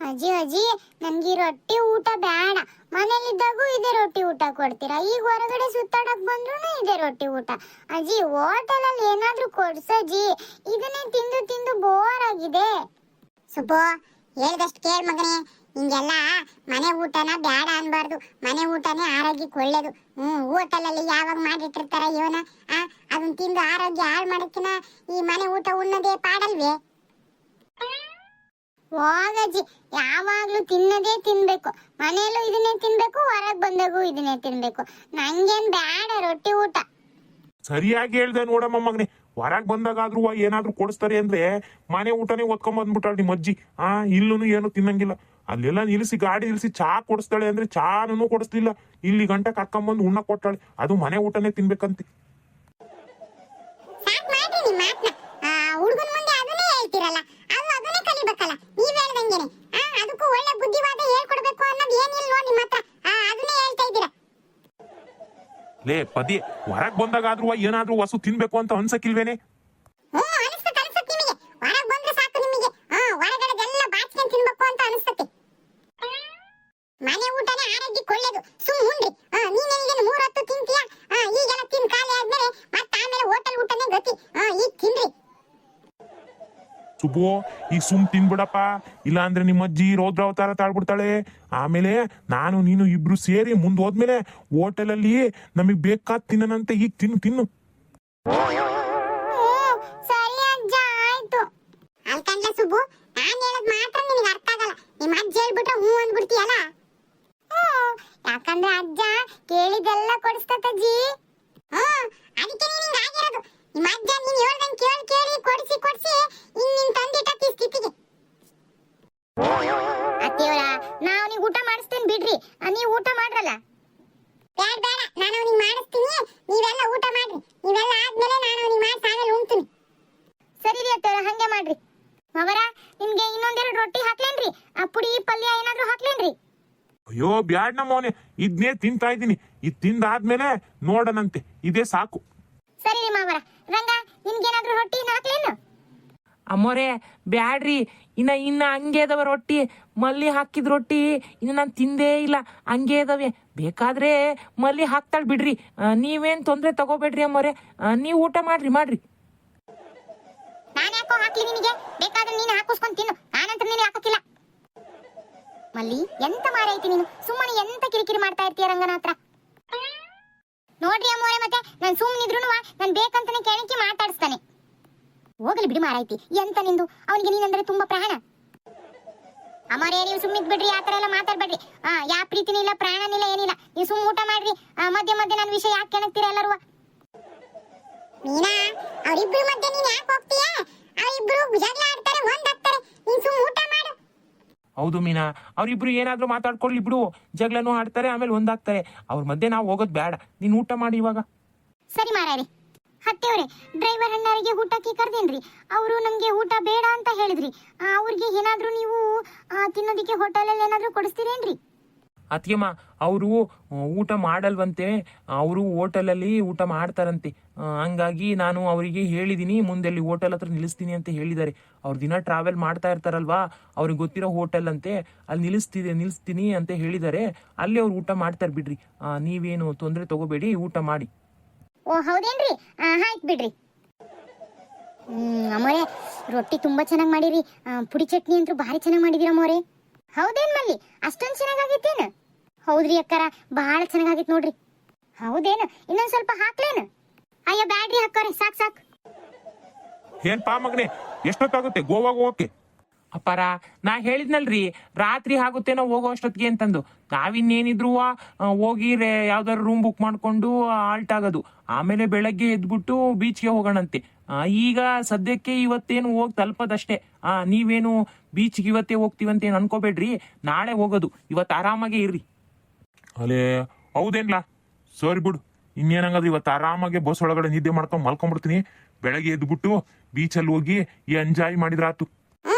ಅಜ್ಜಿ ಅಜ್ಜಿ ನನ್ಗೆ ರೊಟ್ಟಿ ಊಟ ಬೇಡ. ಮನೇಲಿದ್ದಾಗೂ ಇದೇ ರೊಟ್ಟಿ ಊಟ ಕೊಡ್ತೀರಾ, ಈಗ ಹೊರಗಡೆ ಸುತ್ತಾಡಕ್ ಬಂದ್ರು ಇದೇ ರೊಟ್ಟಿ ಊಟ. ಅಜ್ಜಿ ಹೋಟೆಲ್ ಅಲ್ಲಿ ಏನಾದ್ರೂ ಕೊಡ್ಸಜ್ಜಿ, ಇದನ್ನೇ ತಿಂದು ತಿಂದು ಬೋರ್ ಆಗಿದೆ. ಸುಬ್ಬು ಹೇಳ್ದಷ್ಟು ಕೇಳ್ ಮಗನೇ, ಹಿಂಗೆಲ್ಲ ಮನೆ ಊಟನ ಬೇಡ ಅನ್ಬಾರ್ದು. ಮನೆ ಊಟನೇ ಆರೋಗ್ಯಕ್ಕೆ ಒಳ್ಳೇದು. ಹೋಟೆಲ್ ಅಲ್ಲಿ ಯಾವಾಗ ಮಾಡಿಟ್ಟಿರ್ತಾರ ಇವನ ಅದನ್ನ ತಿಂದು ಆರೋಗ್ಯ ಹಾಳು ಮಾಡಕ್ಕಿನ ಈ ಮನೆ ಊಟ ಉಣ್ಣದೇ ಪಾಡಲ್ವೇ? ಹೋಗಜ್ಜಿ, ಯಾವಾಗ್ಲೂ ತಿನ್ನದೇ ತಿನ್ಬೇಕು. ಮನೆಯಲ್ಲೂ ಇದನ್ನೇ ತಿನ್ಬೇಕು, ಹೊರಗ್ ಬಂದಾಗೂ ಇದನ್ನೇ ತಿನ್ಬೇಕು. ನಂಗೇನ್ ಬೇಡ ರೊಟ್ಟಿ ಊಟ. ಸರಿಯಾಗಿ ಹೇಳ್ದೆ ನೋಡಮ್ಮ ಮಗನೆ, ಹೊರಗ್ ಬಂದಾಗಾದ್ರೂ ಏನಾದ್ರೂ ಕೊಡಿಸ್ತಾರೆ ಅಂದ್ರೆ ಮನೆ ಊಟನೇ ಒತ್ಕೊಂಡ್ ಬಂದ್ಬಿಟ್ಟಾಳ ನಿಮ್ಮ ಅಜ್ಜಿ. ಇಲ್ಲೂ ಏನು ತಿನ್ನಂಗಿಲ್ಲ. ಅಲ್ಲೆಲ್ಲ ನಿಲ್ಸಿ ಗಾಡಿ ನಿಲ್ಸಿ ಚಾ ಕೊಡಿಸ್ತಾಳೆ ಅಂದ್ರೆ ಚಾನೂ ಕೊಡಿಸ್ಲಿಲ್ಲ. ಇಲ್ಲಿ ಗಂಟ ಕರ್ಕೊಂಬಂದು ಉಣ್ಣ ಕೊಟ್ಟಾಳೆ. ಅದು ಮನೆ ಊಟನೇ ತಿನ್ಬೇಕಂತೆ. ಹುಡುಗನ ಮುಂದೆ ಅದನ್ನೇ ಹೇಳ್ತಿರಲ್ಲ, ಅದನ್ನೇ ಕಲಿಬೇಕಲ್ಲ. ನೀವ್ ಹೇಳ್ದಂಗೆನೆ ಅದಕ್ಕೂ ಒಳ್ಳೆ ಬುದ್ಧಿವಾದ ಹೇಳ್ಕೊಡ್ಬೇಕು ಅನ್ನೋದು ಏನಿಲ್ಲ ನೋಡಿ ನಿಮ್ಮ ಹತ್ರ. ಅದನ್ನೇ ಹೇಳ್ತಾ ಇದ್ದೀರಾ. ಲೇ ಪದಿ, ಹೊರಗ್ ಬಂದಾಗಾದ್ರೂ ಏನಾದ್ರೂ ವಸು ತಿನ್ಬೇಕು ಅಂತ ಅನ್ಸಕ್ಕಿಲ್ವೇನೆ? ಅನಿಸ್ತದೆ ನಿಮಗೆ. ಹೊರಗ್ ಬಂದ್ರೆ ಸಾಕು ನಿಮಗೆ ಹೊರಗಡೆದೆಲ್ಲ ಬಾಚ್ಕೊಂಡ್ ತಿನ್ಬೇಕು ಅಂತ ಅನಿಸ್ತದೆ. ಮನೆ ಊಟನೇ ಆರೋಗ್ಯಕ್ಕೆ ಒಳ್ಳೇದು. ಸುಮ್ ಉಂಡ್ರಿ. ನೀನೇನಿಗೆ 3 ಹೊತ್ತು ತಿಂತೀಯಾ? ಈಗೆಲ್ಲ ತಿನ್ ಖಾಲಿ ಆದ್ಮೇಲೆ ಮತ್ತೆ ಆಮೇಲೆ ಹೋಟೆಲ್ ಊಟನೇ ಗತಿ. ಈಗ ತಿನ್ರಿ. ಸುಬ್ಬು, ಈಗ ಸುಮ್ ತಿನ್ಬಿಡಪ್ಪ, ಇಲ್ಲ ಅಂದ್ರೆ ನಿಮ್ಮ ಅಜ್ಜಿ ರೌದ್ರಾವತಾರ ತಾಳ್ಬಿಡ್ತಾಳೆ. ಆಮೇಲೆ ನಾನು ನೀನು ಇಬ್ರು ಸೇರಿ ಮುಂದ್ ಹೋದ್ಮೇಲೆ ಹೋಟೆಲ್ ಅಲ್ಲಿ ನಮಗ್ ಬೇಕಾದ್ ತಿನ್ನನಂತೆ. ಈಗ ತಿನ್ನು. ಸರಿ ಅಜ್ಜ, ಆಯ್ತು. ಅಲ್ಕಂಡ್ಲ ಸುಬ್ಬು, ನಾನ್ ಹೇಳದ್ ಮಾತ್ರ ನಿನಗೆ ಅರ್ಥ ಆಗಲ್ಲ. ನಿಮ್ಮ ಅಜ್ಜಿ ಹೇಳ್ಬಿಟ್ರೆ ಹ್ಞೂ ಅಂದ್ಬಿಡ್ತೀಯಲ್ಲ. ಯಾಕಂದ್ರೆ ಅಜ್ಜ ಕೇಳಿದೆಲ್ಲ ಕೊಡಿಸ್ತಜ್ಜಿ. ಅದಕ್ಕೆ ನೀನ್ ಆಗಿರೋದು. ನಿಮ್ಮ ಅಜ್ಜ ನೀನ್ ಹೇಳ್ದಂಗ್ ಕೇಳಿ ಕೊಡಿಸಿ ಇನ್ ನಿನ್ ತಂದಿಟ್ಟ ಸ್ಥಿತಿಗೆ. ಅತ್ತೆಯವರ, ನಾವ್ ನೀವ್ ಊಟ ಮಾಡಿಸ್ತೇನೆ ಬಿಡ್ರಿ. ನೀವ್ ಊಟ ಮಾಡ್ರಲ್ಲ. ಬೇಡ, ನಾನು ಅವನಿಗೆ ಮಾಡಿಸ್ತೀನಿ. ನೀವೆಲ್ಲ ಊಟ ಮಾಡ್ರಿ. ನೀವೆಲ್ಲ ಆದ್ಮೇಲೆ ನಾನು ಅವನಿಗೆ ಮಾಡಿ ಆಮೇಲೆ ಉಣ್ತೀನಿ. ಸರಿ ರೀ ಅತ್ತೆಯವರ, ಹಂಗೆ ಮಾಡ್ರಿ. ಮವರ, ನಿಮ್ಗೆ ಇನ್ನೊಂದೆರಡು ರೊಟ್ಟಿ ಹಾಕ್ಲೇನ್ರಿ? ಪುಡಿ ಪಲ್ಯ ಏನಾದ್ರೂ ಹಾಕ್ಲೇನ್ರಿ? ಅಯ್ಯೋ ಬ್ಯಾಡ್ ನಮ್ಮ ಮನೆ, ಇದ್ನೇ ತಿಂತಾ ಇದ್ದೀನಿ. ಇದ್ ತಿಂದಾದ್ಮೇಲೆ ನೋಡನಂತೆ, ಇದೇ ಸಾಕು. ಸರಿ ರೀ ಮಾವರ. ರಂಗ, ನಿನ್ಗೇನಾದ್ರೂ ರೊಟ್ಟಿ ಹಾಕ್ಲೇನು? ಅಮ್ಮೋರೆ ಬ್ಯಾಡ್ರಿ, ಇನ್ನ ಹಂಗೆ ಇದಾವೆ ರೊಟ್ಟಿ. ಮಲ್ಲಿ ಹಾಕಿದ ರೊಟ್ಟಿ ಇನ್ನು ನಾನು ತಿಂದೇ ಇಲ್ಲ, ಹಂಗೆ ಇದಾವೆ. ಬೇಕಾದ್ರೆ ಮಲ್ಲಿ ಹಾಕ್ತಾಳ್ ಬಿಡ್ರಿ. ನೀವೇನ್ ತೊಂದ್ರೆ ತಗೋಬೇಡ್ರಿ ಅಮ್ಮೋರೆ. ನೀವು ಊಟ ಮಾಡ್ರಿ. ನಾನು ಯಾಕೋ ಹಾಕ್ಲಿ ನಿನಗೆ? ಬೇಕಾದ್ರೆ ನೀನು ಹಾಕಿಸ್ಕೊಂಡ್ ತಿನ್ನು, ನಾನಂತ ನೀನು ಹಾಕೋಕಿಲ್ಲ. ಮಲ್ಲಿ, ಎಂತ ಮಾರೈತಿ ನೀನು? ಸುಮ್ಮನೆ ಎಂತ ಕಿರಿಕಿರಿ ಮಾಡ್ತಾ ಇರ್ತೀಯ ರಂಗನ ಹತ್ರ. ನೋಡ್ರಿ ಅಮ್ಮೋರೆ, ಮತ್ತೆ ನಾನು ಸುಮ್ಮನಿದ್ರು ನಾನು ಬೇಕಂತಾನೆ ಕೆಣಕಿ ಮಾತಾಡಿಸ್ತಾನೆ. ಹೋಗಲಿ ಬಿಡಿ ಮಾರೈತಿ, ಎಂತ ನಿಂದು? ಅವನಿಗೆ ನೀನಂದ್ರೆ ತುಂಬಾ ಪ್ರಾಣ. ಅಮ್ಮೋರೆ, ನೀವು ಸುಮ್ಮಿದ್ ಬಿಡ್ರಿ, ಆತರ ಎಲ್ಲ ಮಾತಾಡ್ಬೇಡ್ರಿ. ಯಾವ ಪ್ರೀತಿನೂ ಇಲ್ಲ, ಪ್ರಾಣನಿಲ್ಲ, ಏನಿಲ್ಲ. ನೀವು ಸುಮ್ಮ ಊಟ ಮಾಡ್ರಿ. ಮಧ್ಯೆ ನನ್ನ ವಿಷಯ ಯಾಕೆ ಕೆಣಕ್ತೀರ ಎಲ್ಲರೂ? ಮೀನಾ, ಅವರಿಬ್ರು ಮಧ್ಯೆ ನೀನ್ ಯಾಕೆ ಹೋಗ್ತೀಯಾ? ಅವರಿಬ್ರು ಜಗಳ ಆಡ್ತಾರೆ, ಒಂದಾಗ್ತಾರೆ. ನೀನ್ ಸುಮ್ ಊಟ ಮಾಡು. ಹೌದು ಮೀನಾ, ಅವ್ರಿಬ್ರು ಏನಾದ್ರೂ ಮಾತಾಡ್ಕೊಳ್ಳಿ ಬಿಡು. ಜಗಳನೂ ಆಡ್ತಾರೆ, ಆಮೇಲೆ ಒಂದಾಗ್ತಾರೆ. ಅವ್ರ ಮಧ್ಯೆ ನಾವು ಹೋಗೋದ್ ಬೇಡ. ನೀನ್ ಊಟ ಮಾಡಿ ಇವಾಗ. ಸರಿ ಮಾರಾರಿ. ಹತ್ತೆವ್ರೆ, ಡ್ರೈವರ್ ಅಣ್ಣರಿಗೆ ಊಟಕ್ಕೆ ಕರ್ದೇನ್ರಿ. ಅವರು ನಮ್ಗೆ ಊಟ ಬೇಡ ಅಂತ ಹೇಳಿದ್ರಿ. ಅವ್ರಿಗೆ ಏನಾದ್ರೂ ನೀವು ತಿನ್ನೋದಿಕ್ಕೆ ಹೋಟೆಲಲ್ಲಿ ಏನಾದ್ರೂ ಕೊಡಿಸ್ತೀರೇನ್ರಿ? ಅತ್ಯಮ್ಮ, ಅವರು ಊಟ ಮಾಡಲ್ವಂತೆ. ಅವರು ಹೋಟೆಲಲ್ಲಿ ಊಟ ಮಾಡ್ತಾರಂತೆ. ಹಂಗಾಗಿ ನಾನು ಅವರಿಗೆ ಹೇಳಿದೀನಿ, ಮುಂದೆ ಅಲ್ಲಿ ಹೋಟೆಲ್ ಹತ್ರ ನಿಲ್ಲಿಸ್ತೀನಿ ಅಂತ ಹೇಳಿದ್ದಾರೆ. ಅವ್ರು ದಿನ ಟ್ರಾವೆಲ್ ಮಾಡ್ತಾ ಇರ್ತಾರಲ್ವಾ, ಅವ್ರಿಗೆ ಗೊತ್ತಿರೋ ಹೋಟೆಲ್ ಅಂತೆ, ಅಲ್ಲಿ ನಿಲ್ಲಿಸ್ತೀನಿ ಅಂತ ಹೇಳಿದ್ದಾರೆ. ಅಲ್ಲಿ ಅವ್ರು ಊಟ ಮಾಡ್ತಾರೆ ಬಿಡ್ರಿ. ನೀವೇನು ತೊಂದರೆ ತಗೋಬೇಡಿ, ಊಟ ಮಾಡಿ. ಓ ಹೌದೇನ್ರಿ? ಆಯ್ತು ಬಿಡ್ರಿ. ಅಮ್ಮೋರೆ, ರೊಟ್ಟಿ ತುಂಬಾ ಚೆನ್ನಾಗಿ ಮಾಡಿರಿ. ಪುಡಿ ಚಟ್ನಿ ಅಂತೂ ಭಾರಿ ಚೆನ್ನಾಗಿ ಮಾಡಿದಿರ ಅಮ್ಮೋರೆ. ಹೌದೇನ್ ಮಲ್ಲಿ, ಅಷ್ಟೊಂದು ಚೆನ್ನಾಗಾಗಿತ್ತೇನು? ಹೌದ್ರಿ ಅಕ್ಕಾರ, ಬಹಳ ಚೆನ್ನಾಗಾಗಿತ್ತು ನೋಡ್ರಿ. ಹೌದೇನು? ಇನ್ನೊಂದ್ ಸ್ವಲ್ಪ ಹಾಕ್ಲೇನು? ಅಯ್ಯೋ ಬ್ಯಾಡ್ರಿ ಹಾಕೋರಿ, ಸಾಕು. ಏನ್ ಪಾ ಮಗನೆ, ಎಷ್ಟೊತ್ತಾಗುತ್ತೆ ಗೋವಾಗ ಹೋಗಕ್ಕೆ? ಅಪ್ಪಾರ, ನಾ ಹೇಳಿದ್ನಲ್ರಿ, ರಾತ್ರಿ ಆಗುತ್ತೇನೋ ಹೋಗೋ ಅಷ್ಟೊತ್ತಿಗೆ ಅಂತಂದು. ನಾವಿನ್ನೇನಿದ್ರು ಹೋಗಿ ಯಾವ್ದಾದ್ರು ರೂಮ್ ಬುಕ್ ಮಾಡ್ಕೊಂಡು ಆಲ್ಟ್ ಆಗೋದು. ಆಮೇಲೆ ಬೆಳಗ್ಗೆ ಎದ್ಬಿಟ್ಟು ಬೀಚ್ಗೆ ಹೋಗೋಣಂತೆ. ಈಗ ಸದ್ಯಕ್ಕೆ ಇವತ್ತೇನು ಹೋಗಿ ತಲುಪೋದಷ್ಟೇ. ನೀವೇನು ಬೀಚ್ಗೆ ಇವತ್ತೇ ಹೋಗ್ತೀವಂತ ಏನು ಅನ್ಕೋಬೇಡ್ರಿ, ನಾಳೆ ಹೋಗೋದು. ಇವತ್ತು ಆರಾಮಾಗೆ ಇರ್ರಿ. ಅಲೇ ಹೌದೇನ್ಲಾ? ಸರಿ ಬಿಡು, ಇನ್ನೇನಂಗಾದ್ರೆ ಇವತ್ತು ಆರಾಮಾಗೆ ಬಸ್ ಒಳಗಡೆ ನಿದ್ದೆ ಮಾಡ್ಕೊಂಡು ಮಲ್ಕೊಂಡ್ಬಿಡ್ತೀನಿ. ಬೆಳಗ್ಗೆ ಎದ್ಬಿಟ್ಟು ಬೀಚಲ್ಲಿ ಹೋಗಿ ಎಂಜಾಯ್ ಮಾಡಿದ್ರಾತು.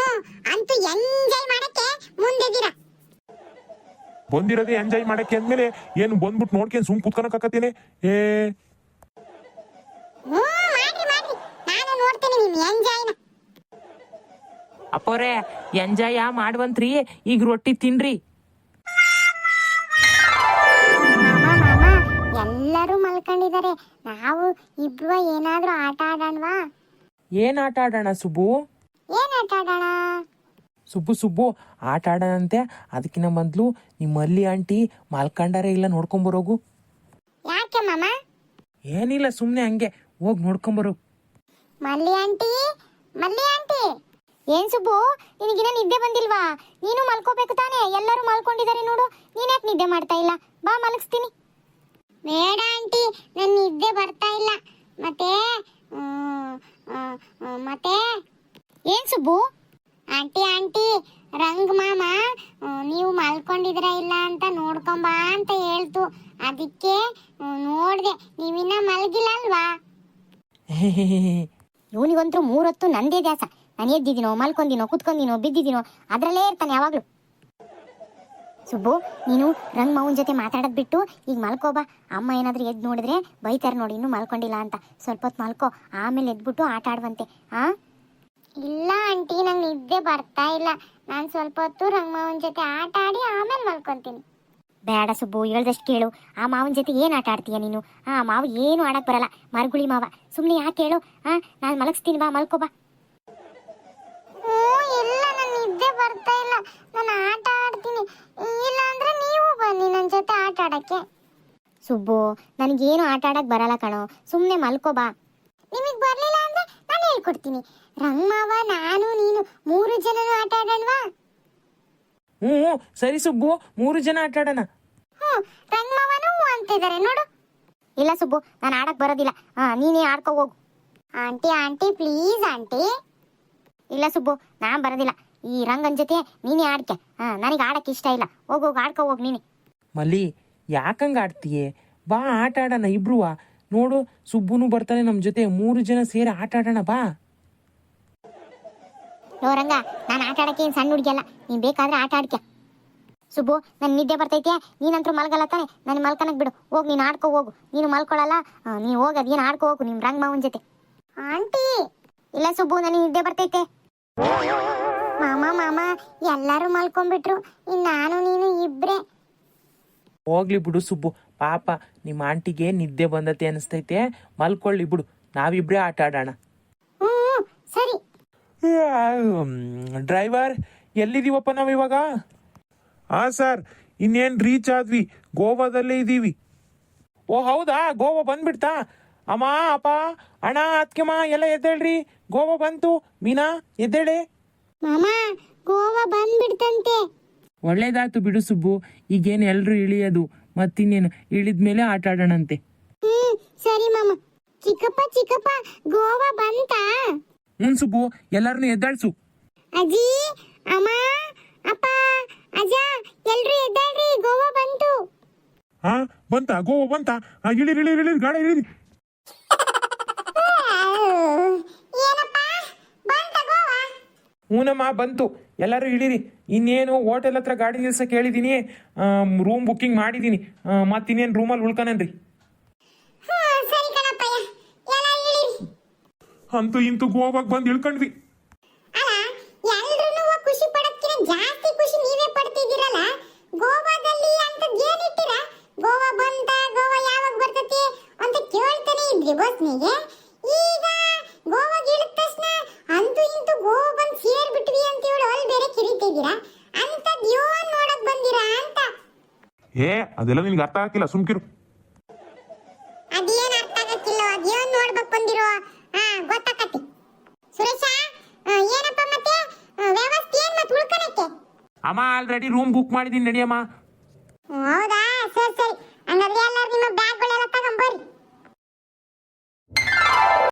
ಅಂತೂ ಎಂಜಾಯ್ ಮಾಡಕ್ಕೆ ಮುಂದೆದಿರ. ಬಂದಿರೋದೇ ಎಂಜಾಯ್ ಮಾಡಕ್ಕೆ ಅಂದ್ಮೇಲೆ ಏನು ಬಂದ್ಬಿಟ್ಟು ನೋಡ್ಕೊಂಡು ಸುಮ್ ಕುತ್ಕೊಳಕತ್ತೀನಿ. ಮಾಡ್ರಿ, ನಾನು ನೋಡ್ತೇನೆ ನಿಮ್ ಎಂಜಾಯ್ನ. ಅಪ್ಪೋರೆ ಎಂಜಾಯ ಮಾಡುವಂತ್ರಿ, ಈಗ ರೊಟ್ಟಿ ತಿನ್ರಿ. ಮಾಮ ಎಲ್ಲರೂ ಮಲ್ಕೊಂಡಿದ್ದಾರೆ. ನಾವು ಇಬ್ರು ಏನಾದ್ರೂ ಆಟ ಆಡೋಣವಾ? ಏನ್ ಆಟ ಆಡೋಣ ಸುಬ್ಬು? ಏನ್ ಆಟ ಆಡೋಣ? ಸುಬ್ಬು ಆಟ ಆಡೋಣಂತೆ. ಅದಕ್ಕಿಂತ ಮೊದ್ಲು ನಿಮ್ಮ ಮಲ್ಲಿ ಆಂಟಿ ಮಲ್ಕೊಂಡಾರೆ ಇಲ್ಲ ನೋಡ್ಕೊಂಬರೋಗು. ಯಾಕೆ ಮಾಮ? ಏನಿಲ್ಲ, ಸುಮ್ನೆ ಹಂಗೆ ಹೋಗಿ ನೋಡ್ಕೊಂಬರೋಗು. ಮಲ್ಲಿ ಆಂಟಿ, ಮಲ್ಲಿ ಆಂಟಿ. ಏನ್ ಸುಬ್ಬು, ನಿನಗಿನ ನಿದ್ದೆ ಬಂದಿಲ್ವಾ? ನೀನು ಮಲ್ಕೋಬೇಕು ತಾನೇ? ಎಲ್ಲರೂ ಮಲ್ಕೊಂಡಿದ್ದಾರೆ ನೋಡು, ನೀನ್ಯಾಕೆ ನಿದ್ದೆ ಮಾಡ್ತಾ ಇಲ್ಲ? ಬಾ ಮಲಗಿಸ್ತೀನಿ. ಬೇಡ ಆಂಟಿ, ನನ್ ನಿದ್ದೆ ಬರ್ತಾ ಇಲ್ಲ. ಮತ್ತೆ ಮತ್ತೆ ಏನ್ ಸುಬ್ಬು? ಆಂಟಿ ರಂಗ್ ಮಾಮ ನೀವು ಮಲ್ಕೊಂಡಿದ್ರ ಇಲ್ಲ ಅಂತ ನೋಡ್ಕೊಂಬಾ ಅಂತ ಹೇಳ್ತು. ಅದಕ್ಕೆ ನೋಡ್ದೆ, ನೀವಿನ್ನ ಮಲಗಿಲ್ಲ ಅಲ್ವಾ? ಇವನಿಗಂತೂ 3 ಹೊತ್ತು ನಂದೇ ದ್ಯಾಸ. ನಾನು ಎದ್ದಿದ್ದೀನೋ, ಮಲ್ಕೊಂದಿನೋ, ಕುತ್ಕೊಂದಿನೋ, ಬಿದ್ದಿದ್ದೀನೋ ಅದ್ರಲ್ಲೇ ಇರ್ತಾನೆ ಯಾವಾಗ್ಲೂ. ಸುಬ್ಬು, ನೀನು ರಂಗ್ ಮಾವನ್ ಜೊತೆ ಮಾತಾಡೋದ್ ಬಿಟ್ಟು ಈಗ ಮಲ್ಕೋಬಾ. ಅಮ್ಮ ಏನಾದ್ರೂ ಎದ್ದು ನೋಡಿದ್ರೆ ಬೈತಾರೆ ನೋಡಿ, ಇನ್ನೂ ಮಲ್ಕೊಂಡಿಲ್ಲ ಅಂತ. ಸ್ವಲ್ಪ ಹೊತ್ತು ಮಲ್ಕೋ, ಆಮೇಲೆ ಎದ್ಬಿಟ್ಟು ಆಟ ಆಡುವಂತೆ. ಇಲ್ಲ ಆಂಟಿ, ನಂಗೆ ನಿದ್ದೆ ಬರ್ತಾ ಇಲ್ಲ. ನಾನು ಸ್ವಲ್ಪ ಹೊತ್ತು ರಂಗ್ ಮಾವನ್ ಜೊತೆ ಆಟ ಆಡಿ ಆಮೇಲೆ ಮಲ್ಕೊಂತೀನಿ. ಬೇಡ ಸುಬ್ಬು, ಹೇಳ್ದಷ್ಟು ಕೇಳು. ಆ ಮಾವನ ಜೊತೆ ಏನು ಆಟ ಆಡ್ತೀಯ ನೀನು? ಮಾವು ಏನು ಆಡಕ್ ಬರಲ್ಲ, ಮರಗುಳಿ ಮಾವ. ಸುಮ್ಮನೆ ಯಾಕೆ ಹೇಳು? ನಾನು ಮಲಗಿಸ್ತೀನಿ, ಬಾ ಮಲ್ಕೋಬಾ. ಇಲ್ಲ, ನನ್ ನಿದ್ದೆ ಬರ್ತಾ ಇಲ್ಲ. ನಾನು ಆಟ ಆಡ್ತೀನಿ. ಇಲ್ಲ ಅಂದ್ರೆ ನೀವು ಬನ್ನಿ ನನ್ನ ಜೊತೆ ಆಟ ಆಡಕ್ಕೆ. ಸುಬ್ಬು, ನನಗೇನು ಆಟ ಆಡಕ್ ಬರಲ್ಲ ಕಣೋ, ಸುಮ್ಮನೆ ಮಲ್ಕೋಬಾ. ನಿಮಗ್ ಬರ್ಲಿಲ್ಲ ಅಂದ್ರೆ ನಾನು ಹೇಳ್ಕೊಡ್ತೀನಿ. ರಂಗ್ ಮಾವ, ನಾನು, ನೀನು 3 ಜನನು ಆಟ ಆಡೋಣವಾ? ಸರಿ ಸುಬ್ಬು, 3 ಜನ ಆಟ ಆಡೋಣ. ರಂಗ್ ಮಾವನು ಅಂತಿದ್ದಾರೆ ನೋಡು. ಇಲ್ಲ ಸುಬ್ಬು, ನಾನು ಆಡಕ್ ಬರೋದಿಲ್ಲ. ನೀನೇ ಆಡ್ಕೋ ಹೋಗು. Aunty please aunty. ಇಲ್ಲ ಸುಬ್ಬು, ನಾನ್ ಬರೋದಿಲ್ಲ. ಈ ರಂಗನ್ ಜೊತೆ ನೀನೇ ಆಡ್ಕೆ. ನನಗೆ ಆಡಕ್ಕೆ ಇಷ್ಟ ಇಲ್ಲ. ಹೋಗೋಗಿ ಆಡ್ಕೋ ಹೋಗಿ ನೀನೆ. ಮಲ್ಲಿ, ಯಾಕಂಗ ಆಡ್ತೀಯೇ? ಬಾ ಆಟ ಆಡೋಣ ಇಬ್ರುವಾ. ನೋಡು, ಸುಬ್ಬುನು ಬರ್ತಾನೆ ನಮ್ಮ ಜೊತೆ. 3 ಜನ ಸೇರಿ ಆಟ ಆಡೋಣ ಬಾ. ನೋ ರಂಗ, ನಾನು ಆಟ ಆಡಕ್ಕೆ ಏನು ಸಣ್ಣ ಹುಡುಗಿಯಲ್ಲ. ನೀನ್ ಬೇಕಾದ್ರೆ ಆಟ ಆಡ್ಕೆ. ಸುಬ್ಬು, ನನ್ ನಿದ್ದೆ ಬರ್ತೈತೆ, ನೀನಂತರೂ ಮಲ್ಗಲ್ಲ ತಾನೆ? ನಾನು ಮಲ್ಕನಕ್ ಬಿಡು. ಹೋಗಿ ನೀನು ಆಡ್ಕೋ ಹೋಗು. ನೀನು ಮಲ್ಕೊಳ್ಳಲ್ಲ, ನೀನು ಹೋಗಿ ಅದೇನು ಆಡ್ಕೋ ಹೋಗು ನಿಮ್ಮ ರಂಗ್ ಮಾವನ್ ಜೊತೆ. ಆಂಟಿ. ಇಲ್ಲ ಸುಬ್ಬು, ನನಗೆ ನಿದ್ದೆ ಬರ್ತೈತೆ. ಮಾಮ ಎಲ್ಲರೂ ಮಲ್ಕೊಂಡ್ಬಿಟ್ರು. ಇನ್ನು ನಾನು ನೀನು ಇಬ್ರೆ. ಹೋಗ್ಲಿ ಬಿಡು ಸುಬ್ಬು, ಪಾಪ ನಿಮ್ಮ ಆಂಟಿಗೆ ನಿದ್ದೆ ಬಂದತೆ ಅನಿಸ್ತೈತೆ. ಮಲ್ಕೊಳ್ಳಿ ಬಿಡು, ನಾವಿಬ್ರೇ ಆಟ ಆಡೋಣ. ಸರಿ. ಡ್ರೈವರ್, ಎಲ್ಲಿದೀವಪ್ಪ ನಾವಿವಾಗ? ಸರ್, ಇನ್ನೇನ್ ರೀಚ್ ಆದ್ವಿ, ಗೋವಾದಲ್ಲೇ ಇದೀವಿ. ಓ ಹೌದಾ, ಗೋವಾ ಬಂದ್ಬಿಡ್ತಾ? ಅಮ್ಮ, ಅಪ್ಪ, ಅಣ್ಣ, ಅತ್ಕೆಮ್ಮ ಎಲ್ಲ ಎದ್ದೇಳ್ರಿ, ಗೋವಾ ಬಂತು. ಮೀನಾ ಎದ್ದೇಳೆ. ಮಾಮ, ಗೋವಾ ಬಂದ್ಬಿಡ್ತಂತೆ. ಒಳ್ಳೇದಾಯ್ತು ಬಿಡು ಸುಬ್ಬು, ಈಗೇನು ಎಲ್ರು ಇಳಿಯೋದು, ಮತ್ತಿನ್ನೇನು ಇಳಿದ್ಮೇಲೆ ಆಟ ಆಡೋಣಂತೆ. ಸರಿ ಮಾಮ. ಚಿಕ್ಕಪ್ಪ ಗೋವಾ ಬಂತಾ? ಸುಬ್ಬು, ಎಲ್ಲಾರನ್ನು ಎದ್ದಾಳ್ಸು. ಅಜ್ಜಿ, ಅಮ್ಮ, ಅಪ್ಪ, ಅಜ್ಜ, ಎಲ್ರು ಎದ್ದಾಳ್ರಿ, ಗೋವಾ ಬಂತು. ಬಂತಾ? ಗೋವಾ ಬಂತಾ? ಇಳಿರಿ ಗಾಡಿ ಇಳಿರಿ. ಏನಪ್ಪ, ಬಂತ ಗೋವಾ? ಹೂನಮ್ಮ, ಬಂತು. ಎಲ್ಲರೂ ಇಳಿರಿ. ಇನ್ನೇನು ಹೋಟೆಲ್ ಹತ್ರ ಗಾಡಿ ನಿಲ್ಸಕ್ಕೆ ಹೇಳಿದೀನಿ. ರೂಮ್ ಬುಕ್ಕಿಂಗ್ ಮಾಡಿದೀನಿ. ಮತ್ತಿನ್ನೇನು ರೂಮಲ್ಲಿ ಉಳ್ಕನೇನ್ರಿ. ಸರಿ ಕಣಪ್ಪಯ್ಯ, ಎಲ್ಲ ಇಳಿರಿ. ಅಂತೂ ಇಂತೂ ಗೋವಾಗ್ ಬಂದು ಇಳ್ಕೊಂಡ್ವಿ. ಅಲ್ಲ, ಎಲ್ರೂ ಖುಷಿ ಪಡೋದ್ಕಿಂತ ಜಾಸ್ತಿ ಖುಷಿ ನೀವೇ ಪಡ್ತಿದ್ದೀರಲ್ಲ. ಗೋವಾದಲ್ಲಿ ಅಂತದ್ ಏನಿಟ್ಟಿರ? ಗೋವಾ ಬಂತ, ಗೋವಾ ಯಾವಾಗ ಬರ್ತತಿ ಅಂತ ಕೇಳ್ತಾನೆ ಇದ್ರಿ ಬಸ್ನಿಗೆ. ಈಗ ಗೋವಾಗೆ ಇಳಿದ ತಕ್ಷಣ ಅಂತೂ ಇಂತೂ ಗೋವಾ ಬಂದು ಸೇರ್ಬಿಟ್ವಿ ಅಂತ ಹೇಳಿ ಅಲ್ಲಿ ಬೇರೆ ಕಿರಿತಿದ್ದೀರಾ. ಅಂತದ್ ಯೋನ್ ನೋಡಕ್ ಬಂದಿರಾ ಅಂತ. ಅದೆಲ್ಲ ನಿನ್ಗೆ ಅರ್ಥ ಆಗಿಲ್ಲ, ಸುಮ್ಕಿರು. ಅದೇನ್ ಅರ್ಥ ಆಗಕ್ಕಿಲ್ಲ, ಅದೇನ್ ನೋಡ್ಬೇಕು ಬಂದಿರೋ. ಗೊತ್ತಾಕತಿ. ಸುರೇಶ, ಏನಪ್ಪ ಮತ್ತೆ ವ್ಯವಸ್ಥೆ ಏನ್ ಮತ್ತೆ ಉಳ್ಕನಕ್ಕೆ? ಅಮ್ಮ, ಆಲ್ರೆಡಿ ರೂಮ್ ಬುಕ್ ಮಾಡಿದೀನಿ, ನಡಿಯಮ್ಮ. ಹೌದಾ, ಸರಿ. ಹಂಗಾದ್ರೆ ಎಲ್ಲರೂ ನಿಮ್ಮ ಬ್ಯಾಗ್ಗಳೆಲ್ಲ ತಗೊಂಬರ್ರಿ.